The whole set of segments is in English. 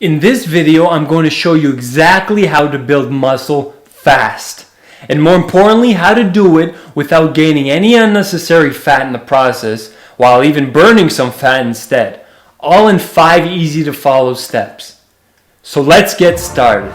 In this video, I'm going to show you exactly how to build muscle fast. And more importantly, how to do it without gaining any unnecessary fat in the process, while even burning some fat instead. All in 5 easy to follow steps. So let's get started.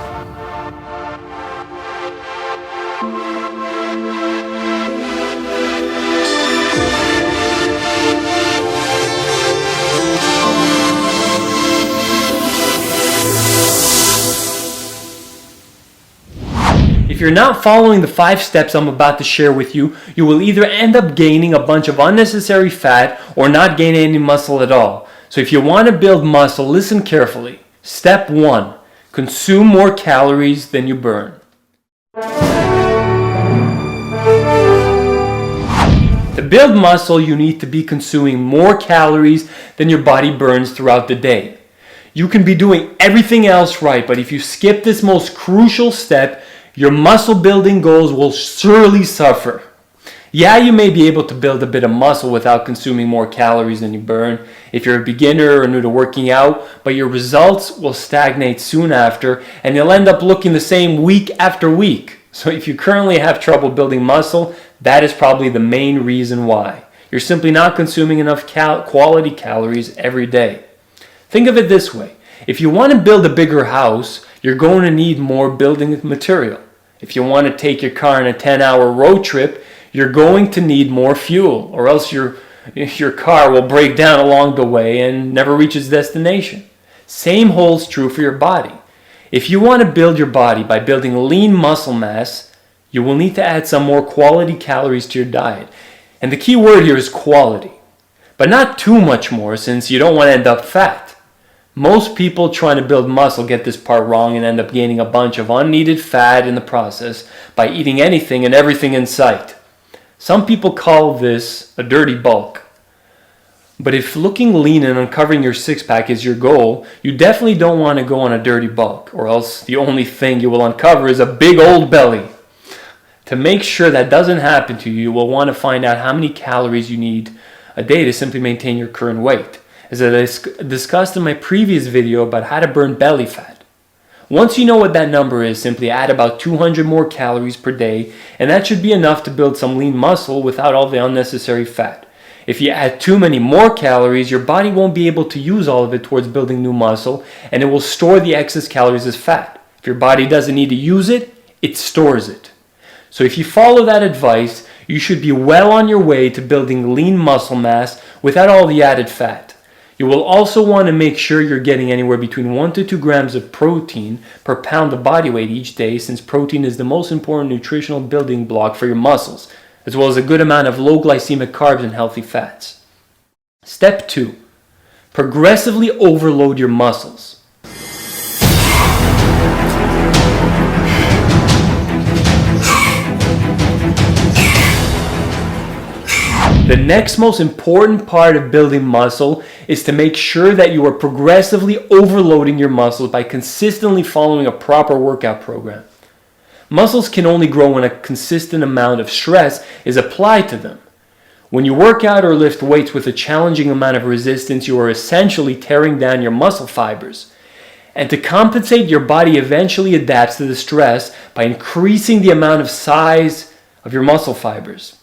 If you're not following the 5 steps I'm about to share with you, you will either end up gaining a bunch of unnecessary fat or not gain any muscle at all. So if you want to build muscle, listen carefully. Step 1. Consume more calories than you burn. To build muscle, you need to be consuming more calories than your body burns throughout the day. You can be doing everything else right, but if you skip this most crucial step, your muscle building goals will surely suffer. Yeah, you may be able to build a bit of muscle without consuming more calories than you burn if you're a beginner or new to working out, but your results will stagnate soon after and you'll end up looking the same week after week. So if you currently have trouble building muscle, that is probably the main reason why. You're simply not consuming enough quality calories every day. Think of it this way. If you want to build a bigger house, you're going to need more building material. If you want to take your car on a 10-hour road trip, you're going to need more fuel, or else your car will break down along the way and never reach its destination. Same holds true for your body. If you want to build your body by building lean muscle mass, you will need to add some more quality calories to your diet. And the key word here is quality. But not too much more, since you don't want to end up fat. Most people trying to build muscle get this part wrong and end up gaining a bunch of unneeded fat in the process by eating anything and everything in sight. Some people call this a dirty bulk. But if looking lean and uncovering your six-pack is your goal, you definitely don't want to go on a dirty bulk, or else the only thing you will uncover is a big old belly. To make sure that doesn't happen to you, you will want to find out how many calories you need a day to simply maintain your current weight, as I discussed in my previous video about how to burn belly fat. Once you know what that number is, simply add about 200 more calories per day, and that should be enough to build some lean muscle without all the unnecessary fat. If you add too many more calories, your body won't be able to use all of it towards building new muscle, and it will store the excess calories as fat. If your body doesn't need to use it, it stores it. So if you follow that advice, you should be well on your way to building lean muscle mass without all the added fat. You will also want to make sure you're getting anywhere between 1 to 2 grams of protein per pound of body weight each day, since protein is the most important nutritional building block for your muscles, as well as a good amount of low glycemic carbs and healthy fats. Step 2. Progressively overload your muscles. The next most important part of building muscle is to make sure that you are progressively overloading your muscles by consistently following a proper workout program. Muscles can only grow when a consistent amount of stress is applied to them. When you work out or lift weights with a challenging amount of resistance, you are essentially tearing down your muscle fibers. And to compensate, your body eventually adapts to the stress by increasing the amount of size of your muscle fibers,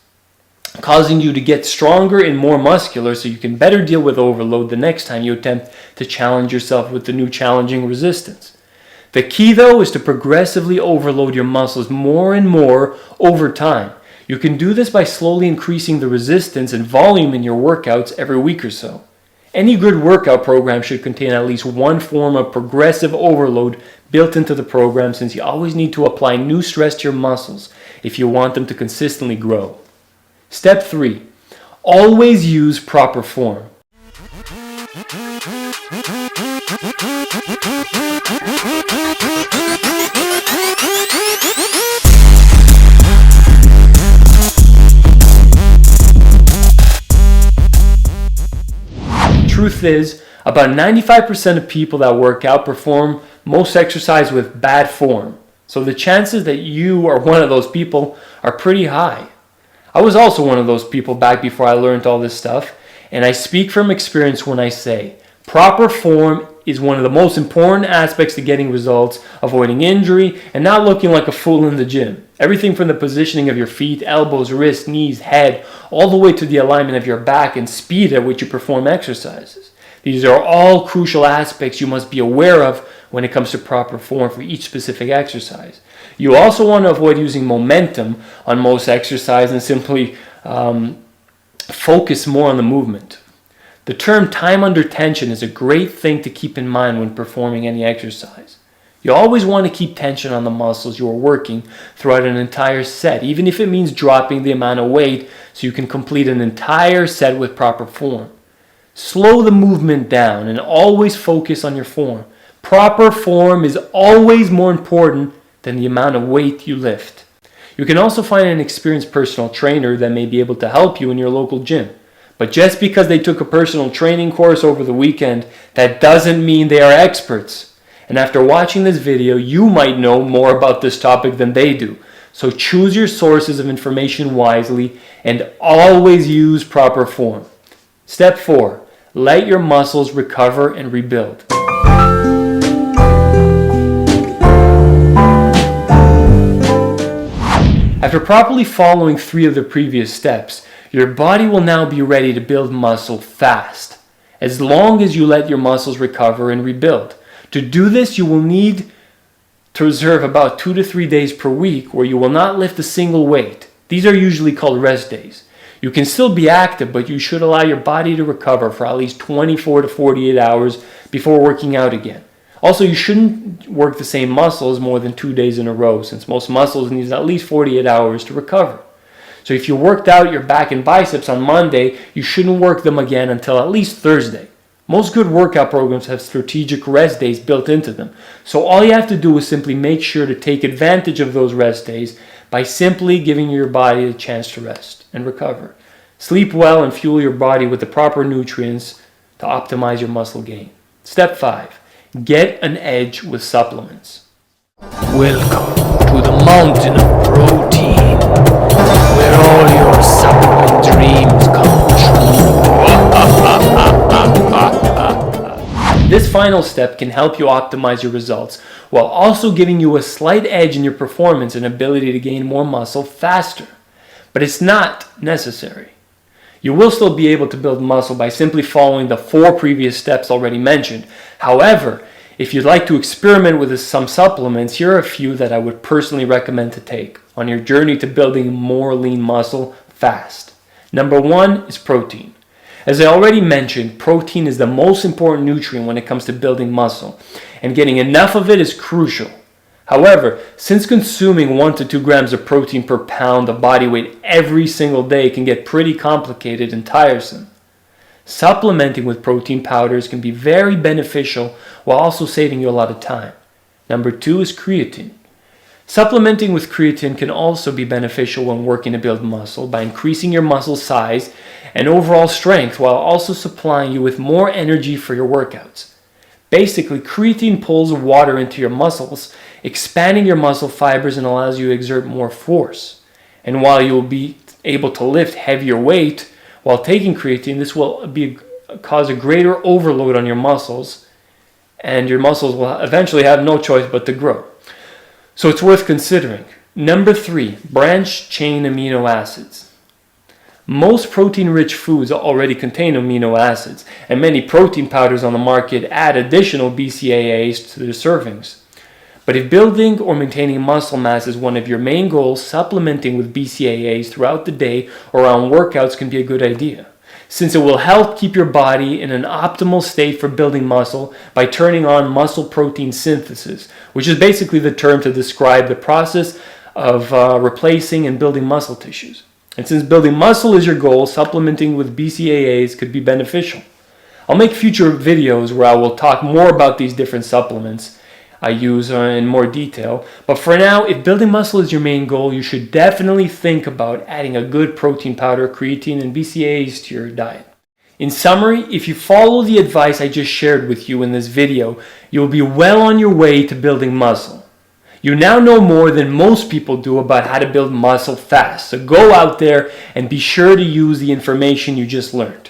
causing you to get stronger and more muscular so you can better deal with overload the next time you attempt to challenge yourself with the new challenging resistance. The key though is to progressively overload your muscles more and more over time. You can do this by slowly increasing the resistance and volume in your workouts every week or so. Any good workout program should contain at least one form of progressive overload built into the program, since you always need to apply new stress to your muscles if you want them to consistently grow. Step 3. Always use proper form. Truth is, about 95% of people that work out perform most exercise with bad form. So the chances that you are one of those people are pretty high. I was also one of those people back before I learned all this stuff, and I speak from experience when I say proper form is one of the most important aspects to getting results, avoiding injury, and not looking like a fool in the gym. Everything from the positioning of your feet, elbows, wrists, knees, head, all the way to the alignment of your back and speed at which you perform exercises. These are all crucial aspects you must be aware of when it comes to proper form for each specific exercise. You also want to avoid using momentum on most exercise and simply focus more on the movement. The term time under tension is a great thing to keep in mind when performing any exercise. You always want to keep tension on the muscles you are working throughout an entire set, even if it means dropping the amount of weight so you can complete an entire set with proper form. Slow the movement down and always focus on your form. Proper form is always more important than the amount of weight you lift. You can also find an experienced personal trainer that may be able to help you in your local gym. But just because they took a personal training course over the weekend, that doesn't mean they are experts. And after watching this video, you might know more about this topic than they do. So choose your sources of information wisely and always use proper form. Step 4. Let your muscles recover and rebuild. After properly following 3 of the previous steps, your body will now be ready to build muscle fast, as long as you let your muscles recover and rebuild. To do this, you will need to reserve about 2 to 3 days per week where you will not lift a single weight. These are usually called rest days. You can still be active, but you should allow your body to recover for at least 24 to 48 hours before working out again. Also, you shouldn't work the same muscles more than 2 days in a row, since most muscles need at least 48 hours to recover. So if you worked out your back and biceps on Monday, you shouldn't work them again until at least Thursday. Most good workout programs have strategic rest days built into them. So all you have to do is simply make sure to take advantage of those rest days by simply giving your body a chance to rest and recover. Sleep well and fuel your body with the proper nutrients to optimize your muscle gain. Step 5. Get an edge with supplements. Welcome to the mountain of protein, where all your supplement dreams come true. This final step can help you optimize your results while also giving you a slight edge in your performance and ability to gain more muscle faster. But it's not necessary. You will still be able to build muscle by simply following the 4 previous steps already mentioned. However, if you'd like to experiment with some supplements, here are a few that I would personally recommend to take on your journey to building more lean muscle fast. Number 1 is protein. As I already mentioned, protein is the most important nutrient when it comes to building muscle, and getting enough of it is crucial. However, since consuming 1 to 2 grams of protein per pound of body weight every single day can get pretty complicated and tiresome, supplementing with protein powders can be very beneficial while also saving you a lot of time. Number 2 is creatine. Supplementing with creatine can also be beneficial when working to build muscle by increasing your muscle size and overall strength while also supplying you with more energy for your workouts. Basically, creatine pulls water into your muscles, expanding your muscle fibers and allows you to exert more force. And while you will be able to lift heavier weight while taking creatine, this will cause a greater overload on your muscles, and your muscles will eventually have no choice but to grow. So it's worth considering. Number 3, branched chain amino acids. Most protein-rich foods already contain amino acids, and many protein powders on the market add additional BCAAs to their servings. But if building or maintaining muscle mass is one of your main goals, supplementing with BCAAs throughout the day or around workouts can be a good idea, since it will help keep your body in an optimal state for building muscle by turning on muscle protein synthesis, which is basically the term to describe the process of replacing and building muscle tissues. And since building muscle is your goal, supplementing with BCAAs could be beneficial. I'll make future videos where I will talk more about these different supplements I use in more detail. But for now, if building muscle is your main goal, you should definitely think about adding a good protein powder, creatine, and BCAAs to your diet. In summary, if you follow the advice I just shared with you in this video, you'll be well on your way to building muscle. You now know more than most people do about how to build muscle fast, so go out there and be sure to use the information you just learned.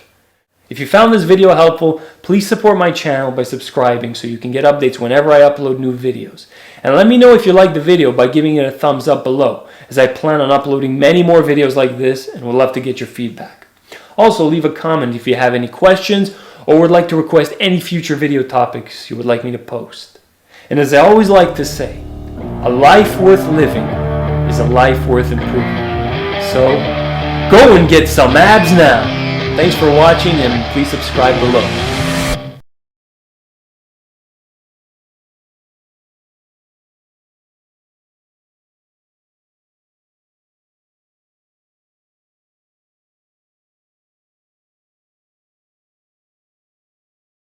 If you found this video helpful, please support my channel by subscribing so you can get updates whenever I upload new videos. And let me know if you liked the video by giving it a thumbs up below, as I plan on uploading many more videos like this and would love to get your feedback. Also, leave a comment if you have any questions or would like to request any future video topics you would like me to post. And as I always like to say, a life worth living is a life worth improving. So, go and get some abs now! Thanks for watching and please subscribe below.